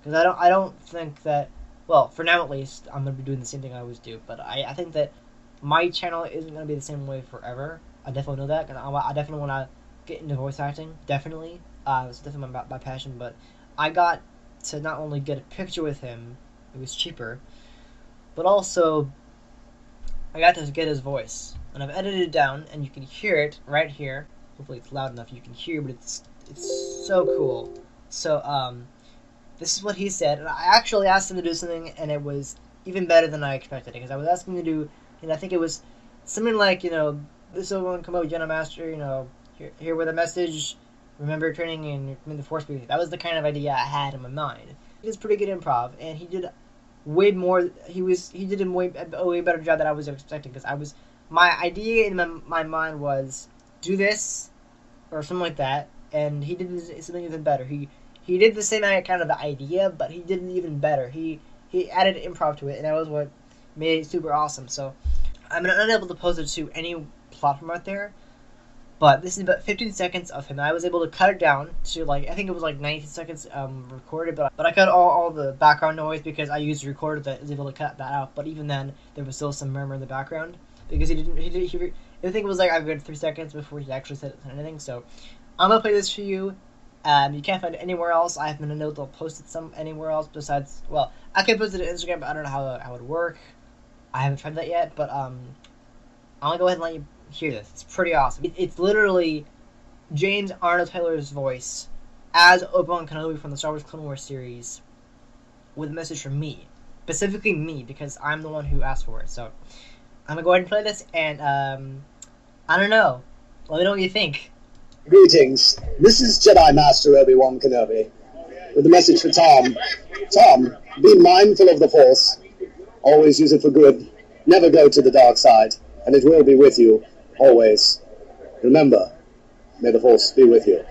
because I don't think that, well, for now at least, I'm gonna be doing the same thing I always do. But I think that my channel isn't gonna be the same way forever. I definitely know that, and I definitely want to get into voice acting. Definitely, it's definitely my passion. But I got to not only get a picture with him, it was cheaper, but also I got to get his voice, and I've edited it down, and you can hear it right here. Hopefully, it's loud enough you can hear, but it's so cool. So this is what he said, and I actually asked him to do something, and it was even better than I expected. Because I was asking him to do, and I think it was something like, this will one come out, Jedi Master, here with a message. Remember training and the Force be with you. That was the kind of idea I had in my mind. He was pretty good improv, and he did way more. He did a way better job than I was expecting. Because my idea in my mind was do this or something like that, and he did something even better. He did the same kind of idea, but he did it even better. He added improv to it, and that was what made it super awesome. So I'm unable to post it to any platform out there, but this is about 15 seconds of him. I was able to cut it down to I think it was 19 seconds recorded, but I cut all the background noise because I used a recorder that is able to cut that out. But even then, there was still some murmur in the background because I think it was a good 3 seconds before he actually said anything. So I'm gonna play this for you. You can't find it anywhere else. I haven't been able to post it anywhere else besides. Well, I could post it on Instagram, but I don't know how it would work. I haven't tried that yet, but I'm gonna go ahead and let you hear this. It's pretty awesome. It's literally James Arnold Taylor's voice as Obi-Wan Kenobi from the Star Wars Clone Wars series with a message from me, specifically me, because I'm the one who asked for it. So I'm gonna go ahead and play this, and I don't know. Let me know what you think. Greetings. This is Jedi Master Obi-Wan Kenobi with a message for Tom. Tom, be mindful of the Force. Always use it for good. Never go to the dark side, and it will be with you, always. Remember, may the Force be with you.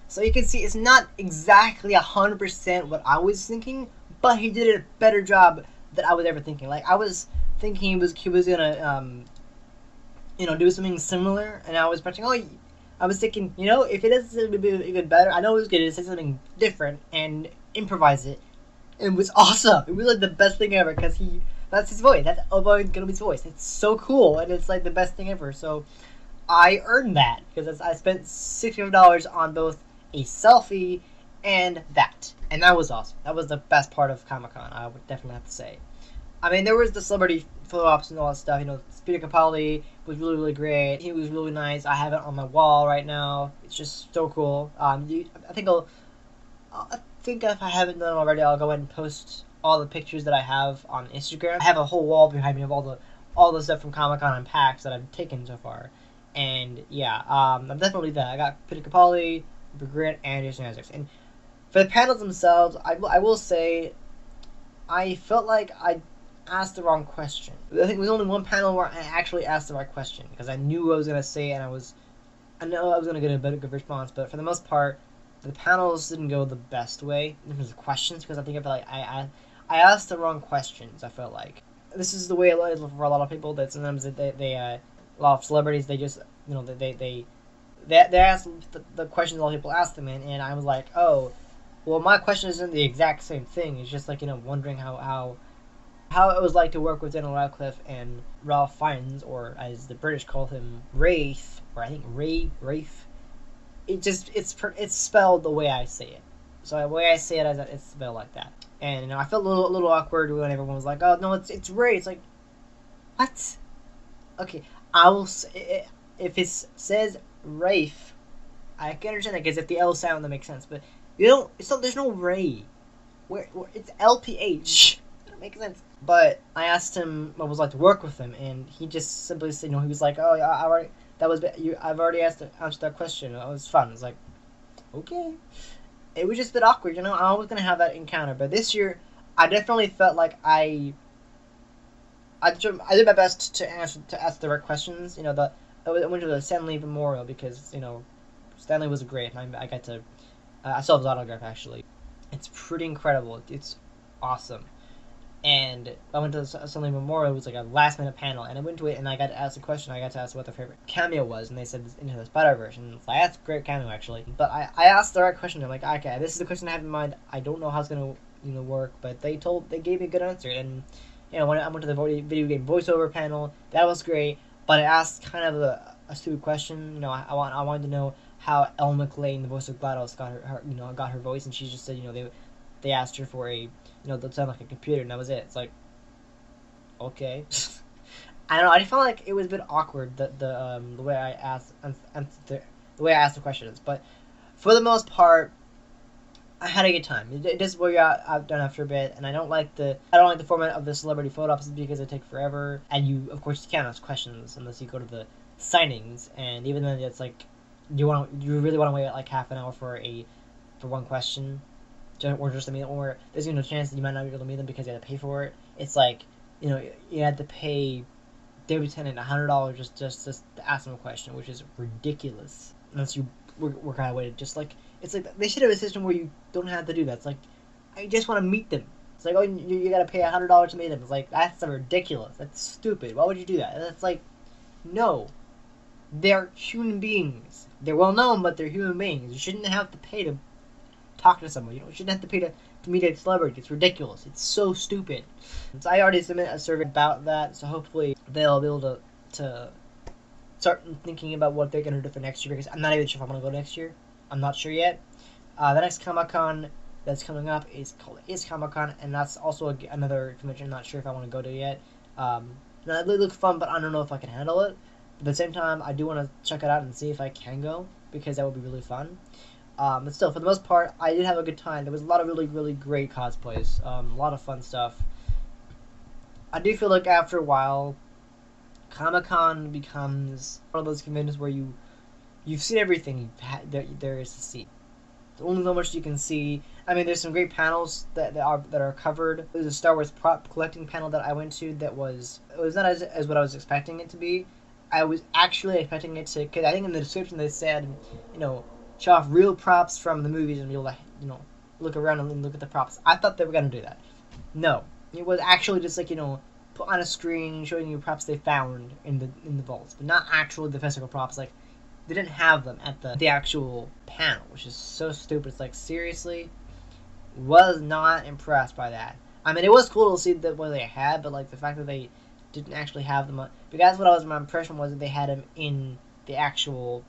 So you can see it's not exactly 100% what I was thinking, but he did a better job than I was ever thinking. I was thinking he was gonna do something similar, and I was expecting, I was thinking, if it does it would be even better. I know he was going to say something different and improvise it. It was awesome. It was the best thing ever because that's his voice. That's Obi-Wan Kenobi's voice. It's so cool, and it's the best thing ever. So I earned that because I spent $65 on both a selfie and that. And that was awesome. That was the best part of Comic-Con, I would definitely have to say. I mean, there was the celebrity photo ops and all that stuff. Peter Capaldi was really, really great. He was really nice. I have it on my wall right now. It's just so cool. I think if I haven't done it already, I'll go ahead and post all the pictures that I have on Instagram. I have a whole wall behind me of all the stuff from Comic-Con and PAX that I've taken so far. And yeah, I'm definitely that. I got Peter Capaldi, Grant, and Jason Isaacs. And for the panels themselves, I will say, I felt like I asked the wrong question. I think there was only one panel where I actually asked the right question because I knew what I was gonna say and I know I was gonna get a good response. But for the most part, the panels didn't go the best way in terms of questions because I think I felt like I asked the wrong questions. I felt like this is the way it is for a lot of people. That sometimes they a lot of celebrities they just they ask the questions a lot of people ask them and I was like, oh, well, my question isn't the exact same thing. It's just wondering how it was like to work with Daniel Radcliffe and Ralph Fiennes, or as the British call him, Rafe, or I think Rafe. It's spelled the way I say it. So the way I say it, it's spelled like that. And I felt a little awkward when everyone was like, "Oh no, it's Ray." It's like, what? Okay, I will say, if it says Rafe, I can understand that because if the L sound that makes sense, but there's no Ray. Where it's LPH. That makes sense. But I asked him what it was like to work with him, and he just simply said, he was like, "Oh, yeah, I've already answered that question. It was fun." It's like, okay. It was just a bit awkward, I was gonna have that encounter, but this year, I definitely felt like I did my best to ask the right questions. I went to the Stan Lee Memorial because Stan Lee was great, and I got to I saw his autograph actually. It's pretty incredible. It's awesome. And I went to Assembly Memorial. It was like a last minute panel, and I went to it, and I got to ask a question. I got to ask what their favorite cameo was, and they said Into the Spider-Verse, and it's like, that's a great cameo actually. But I asked the right question. I'm like, okay, this is the question I have in mind. I don't know how it's gonna work, but they gave me a good answer. And when I went to the video game voiceover panel, that was great. But I asked kind of a stupid question. I wanted to know how Elle McLean, the voice of GLaDOS, got her voice, and she just said they asked her for a that sound like a computer, and that was it. It's like, okay. I don't know. I just felt like it was a bit awkward the way I asked the way I asked the questions, but for the most part, I had a good time. It does wear you out done after a bit, and I don't like the format of the celebrity photo ops because they take forever, and you of course you can't ask questions unless you go to the signings, and even then it's like, you really want to wait like half an hour for one question. Or just to meet them, or there's no chance that you might not be able to meet them because you have to pay for it. It's like, you had to pay David Tennant $100 just to ask them a question, which is ridiculous. Unless you were kind of waited, just like, it's like they should have a system where you don't have to do that. It's like, I just want to meet them. It's like, oh, you got to pay $100 to meet them. It's like, that's ridiculous. That's stupid. Why would you do that? That's like, no, they're human beings. They're well known, but they're human beings. You shouldn't have to pay to talk to someone. You shouldn't have to pay to meet a celebrity. It's ridiculous. It's so stupid. So I already submitted a survey about that, so hopefully they'll be able to start thinking about what they're going to do for next year, because I'm not even sure if I'm going to go next year. I'm not sure yet. The next Comic-Con that's coming up is called Comic-Con, and that's also another convention I'm not sure if I want to go to yet. It looks fun, but I don't know if I can handle it. But at the same time, I do want to check it out and see if I can go, because that would be really fun. But still, for the most part, I did have a good time. There was a lot of really, really great cosplays. A lot of fun stuff. I do feel like after a while, Comic-Con becomes one of those conventions where you've seen everything there is to see. There's only so much you can see. I mean, there's some great panels that are covered. There's a Star Wars prop collecting panel that I went to it was not as what I was expecting it to be. I was actually expecting it to, because I think in the description they said, show off real props from the movies and be able to, look around and look at the props. I thought they were going to do that. No. It was actually just like, put on a screen showing you props they found in the vaults, but not actually the physical props. Like, they didn't have them at the actual panel, which is so stupid. It's like, seriously? Was not impressed by that. I mean, it was cool to see what they had, but like the fact that they didn't actually have them, because my impression was that they had them in the actual,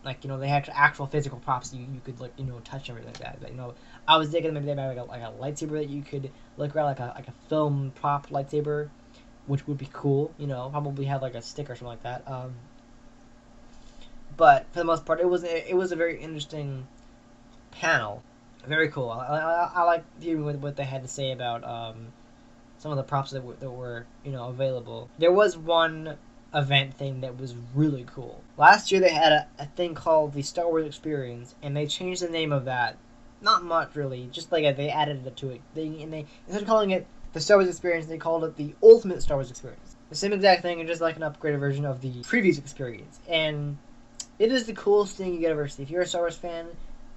like, they had actual physical props you could, like, touch and everything like that. But, I was thinking maybe they had like a lightsaber that you could look around, like a film prop lightsaber, which would be cool. Probably have like a stick or something like that. But for the most part, it was a very interesting panel. Very cool. I like hearing what they had to say about some of the props that were available. There was one event thing that was really cool. Last year they had a thing called the Star Wars Experience, and they changed the name of that. Not much, really. Just like they added it to it. They instead of calling it the Star Wars Experience, they called it the Ultimate Star Wars Experience. The same exact thing, and just like an upgraded version of the previous experience. And it is the coolest thing you could ever see. If you're a Star Wars fan,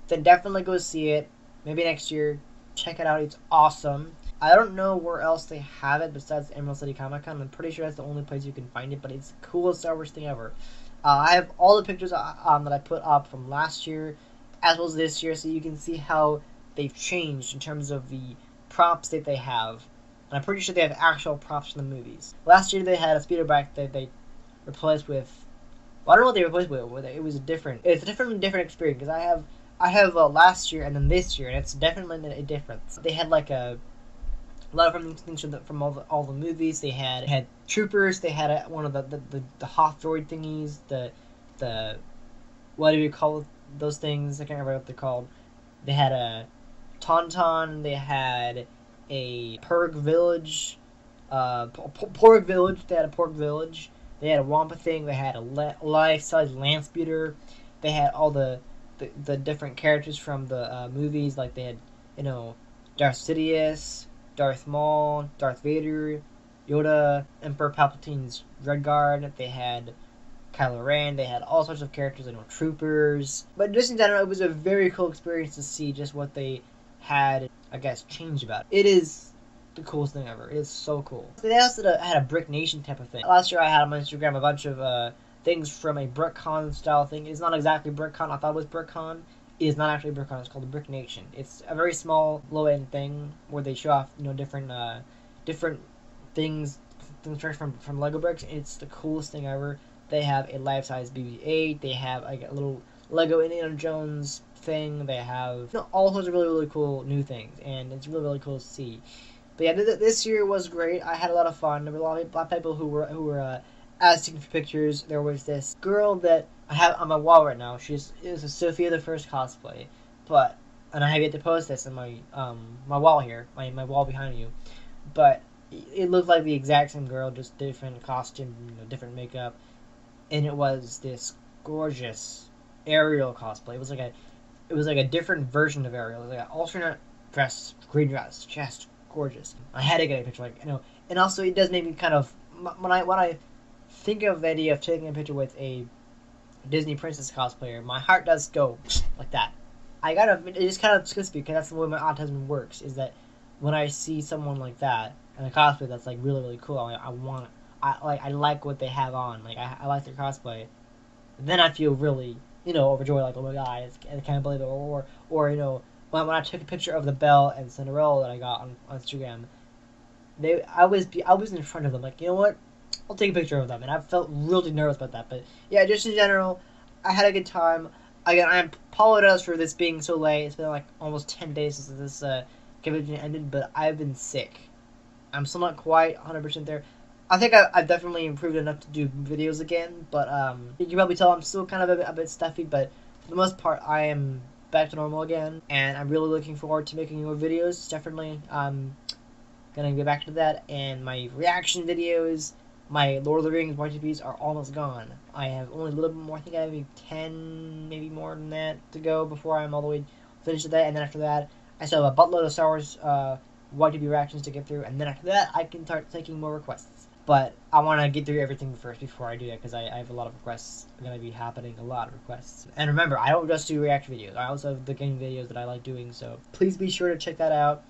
then definitely go see it. Maybe next year. Check it out. It's awesome. I don't know where else they have it besides Emerald City Comic Con. I'm pretty sure that's the only place you can find it, but it's the coolest Star Wars thing ever. I have all the pictures that I put up from last year as well as this year, so you can see how they've changed in terms of the props that they have. And I'm pretty sure they have actual props from the movies. Last year they had a speeder bike that they replaced with... Well, I don't know what they replaced with. It was different. It's a different experience, because I have last year and then this year, and it's definitely a difference. They had like a lot of things from all the movies. They had troopers. They had one of the Hoth droid thingies. The what do you call those things? I can't remember what they're called. They had a Tauntaun. They had a Porg Village. Porg Village. They had a Porg Village. They had a Wampa thing. They had a life-size land speeder. They had all the different characters from the movies. Like they had, Darth Sidious, Darth Maul, Darth Vader, Yoda, Emperor Palpatine's Red Guard. They had Kylo Ren. They had all sorts of characters, troopers. But just in general, it was a very cool experience to see just what they had, I guess, changed about it. It is the coolest thing ever. It's so cool. They also had a Brick Nation type of thing. Last year I had on my Instagram a bunch of things from a BrickCon style thing. It's not exactly BrickCon. I thought it was BrickCon. It is not actually BrickCon. It's called the Brick Nation. It's a very small, low-end thing where they show off, different things from Lego bricks. It's the coolest thing ever. They have a life-size BB-8. They have like a little Lego Indiana Jones thing. They have all sorts of really, really cool new things, and it's really, really cool to see. But yeah, this year was great. I had a lot of fun. There were a lot of people who were asking for pictures. There was this girl that I have on my wall right now. It was a Sophia the First cosplay, and I have yet to post this on my my wall here, my wall behind you. But it looked like the exact same girl, just different costume, different makeup, and it was this gorgeous Ariel cosplay. It was like a different version of Ariel. It was like an alternate dress, green dress, just gorgeous. I had to get a picture, and also it does make me kind of when I think of the idea of taking a picture with a Disney princess cosplayer, my heart does go like that. It just kind of scares me because that's the way my autism works. Is that when I see someone like that and a cosplay that's like really, really cool, I like what they have on. Like I like their cosplay. Then I feel really overjoyed, like, oh my god, I can't believe it. Or when I took a picture of the Belle and Cinderella that I got on Instagram, I was in front of them, like, you know what? I'll take a picture of them, and I felt really nervous about that. But yeah, just in general, I had a good time. Again, I apologize for this being so late. It's been like almost 10 days since this convention ended, but I've been sick. I'm still not quite 100% there. I think I've definitely improved enough to do videos again, but you can probably tell I'm still kind of a bit stuffy, but for the most part, I am back to normal again, and I'm really looking forward to making more videos. Definitely, gonna get back to that, and my reaction videos, my Lord of the Rings YTPs are almost gone. I have only a little bit more. I think I have maybe 10, maybe more than that to go before I'm all the way finished with that, and then after that, I still have a buttload of Star Wars YTP reactions to get through, and then after that, I can start taking more requests. But I want to get through everything first before I do that, because I have a lot of requests going to be happening, a lot of requests. And remember, I don't just do reaction videos. I also have the game videos that I like doing, so please be sure to check that out.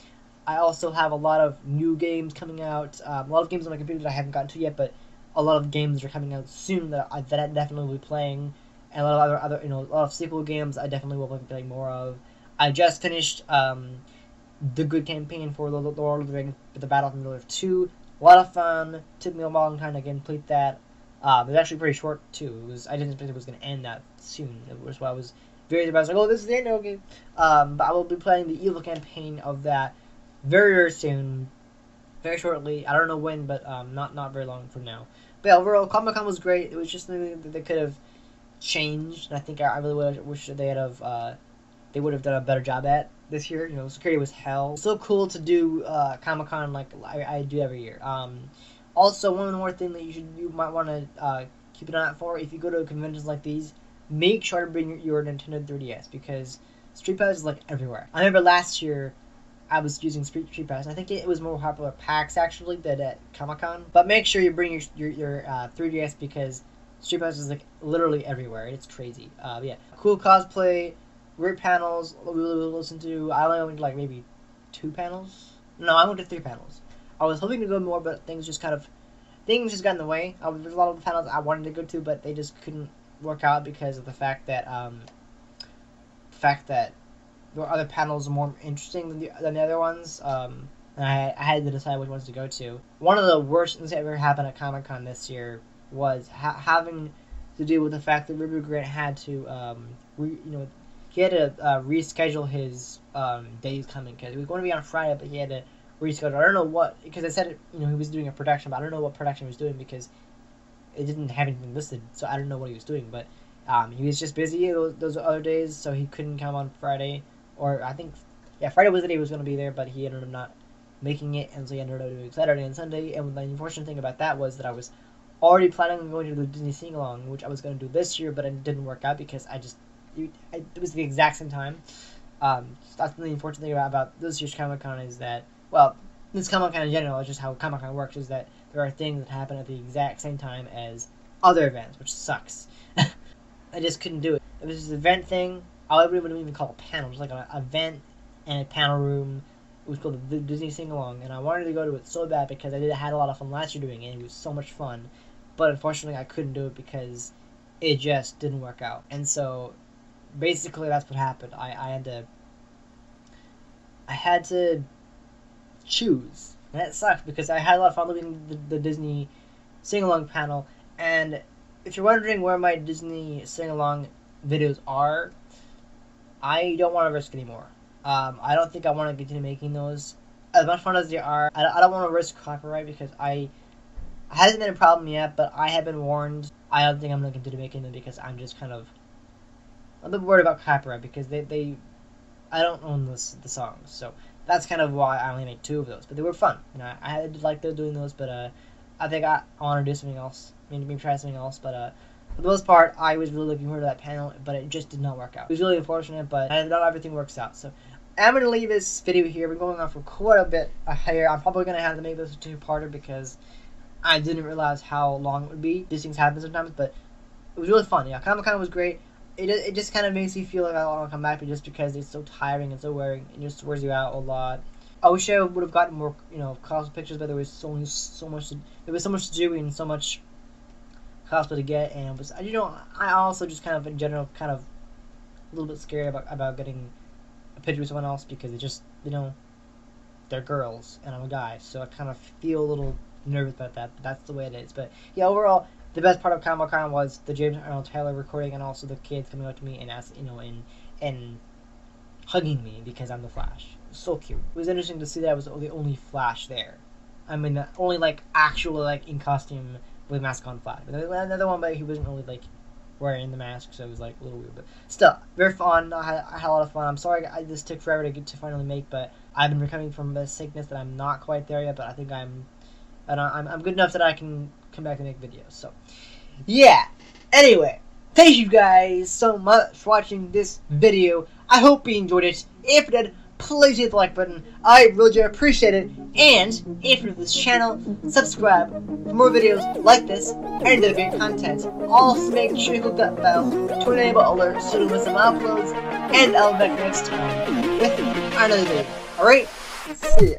I also have a lot of new games coming out, a lot of games on my computer that I haven't gotten to yet, but a lot of games are coming out soon that I definitely will be playing, and a lot of other a lot of sequel games I definitely will be playing more of. I just finished the good campaign for the Lord of the Rings, The Battle of Middle-earth 2. A lot of fun. Took me a long time to complete that. It was actually pretty short too. I didn't expect it was going to end that soon. It was why I was very surprised. Like, oh, this is the end. Okay. But I will be playing the evil campaign of that very, very soon, very shortly. I don't know when, but not very long from now. But yeah, overall, Comic-Con was great. It was just something that they could have changed. And I think I really wish that they would have done a better job at this year. Security was hell. So cool to do Comic-Con like I do every year. Also, one more thing that you might want to keep an eye out for, if you go to conventions like these, make sure to bring your Nintendo 3DS, because Street Pass is like everywhere. I remember last year I was using Street Pass. I think it was more popular at PAX actually than at Comic-Con. But make sure you bring your 3DS, because Street Pass is like literally everywhere. It's crazy. Yeah, cool cosplay. Great panels. We listened to. I only went to like maybe 2 panels. No, I went to 3 panels. I was hoping to go more, but things just got in the way. There's a lot of panels I wanted to go to, but they just couldn't work out because of the fact that there were other panels more interesting than the other ones. And I had to decide which ones to go to. One of the worst things that ever happened at Comic-Con this year was having to do with the fact that Ruby Grant had to he had to reschedule his days coming, because it was going to be on Friday, but he had to reschedule. I don't know what, because I said he was doing a production, but I don't know what production he was doing because it didn't have anything listed, so I don't know what he was doing. But he was just busy those other days, so he couldn't come on Friday. Or I think, Friday was the day he was going to be there, but he ended up not making it, and so he ended up doing Saturday and Sunday. And the unfortunate thing about that was that I was already planning on going to the Disney Sing-Along, which I was going to do this year, but it didn't work out because it was the exact same time. That's the unfortunate thing about this year's Comic-Con is that, well, this Comic-Con in general is just how Comic-Con works, is that there are things that happen at the exact same time as other events, which sucks. I just couldn't do it. It was this event thing. I wouldn't even call it a panel. It was like an event and a panel room It was called the Disney Sing Along, and I wanted to go to it so bad because I had a lot of fun last year doing it. It was so much fun, but unfortunately I couldn't do it because it just didn't work out. And so basically that's what happened. I had to choose, and that sucked because I had a lot of fun doing the Disney Sing Along panel. And if you're wondering where my Disney Sing Along videos are, I don't want to risk anymore. I don't think I want to continue making those. As much fun as they are, I don't want to risk copyright because it hasn't been a problem yet, but I have been warned. I don't think I'm going to continue making them because I'm just kind of a bit worried about copyright because I don't own the songs, so that's kind of why I only made 2 of those. But they were fun, and I did like doing those. But I think I want to do something else. Maybe try something else. But for the most part, I was really looking forward to that panel, but it just did not work out. It was really unfortunate, but not everything works out. So I'm going to leave this video here. We're going on for quite a bit here. I'm probably going to have to make this a 2-parter because I didn't realize how long it would be. These things happen sometimes, but it was really fun. Yeah, Comic-Con was great. It just kind of makes you feel like I want to come back, but just because it's so tiring and so wearing, it just wears you out a lot. I wish I would have gotten more, cosplay pictures, but there was so much to do and so much cosplay to get, and it was, I also just kind of in general kind of a little bit scared about getting a picture with someone else because it just, they're girls and I'm a guy, so I kind of feel a little nervous about that, but that's the way it is. But yeah, overall, the best part of Comic-Con was the James Arnold Taylor recording and also the kids coming up to me and asking, and hugging me because I'm the Flash. It was so cute. It was interesting to see that I was the only Flash there. I mean, the only actual in costume with mask on Flash. But there was another one, but he wasn't really wearing the mask, so it was a little weird. But still, very fun. I had a lot of fun. I'm sorry this took forever to finally make, but I've been recovering from a sickness that I'm not quite there yet. But I think I'm good enough that I can come back and make videos. So yeah. Anyway, thank you guys so much for watching this video. I hope you enjoyed it. If you did, please hit the like button. I really do appreciate it. And if you're new to this channel, subscribe for more videos like this and other great content. Also make sure you hit that bell to enable alerts so you don't miss some uploads. And I'll be back next time with another video. Alright? See ya.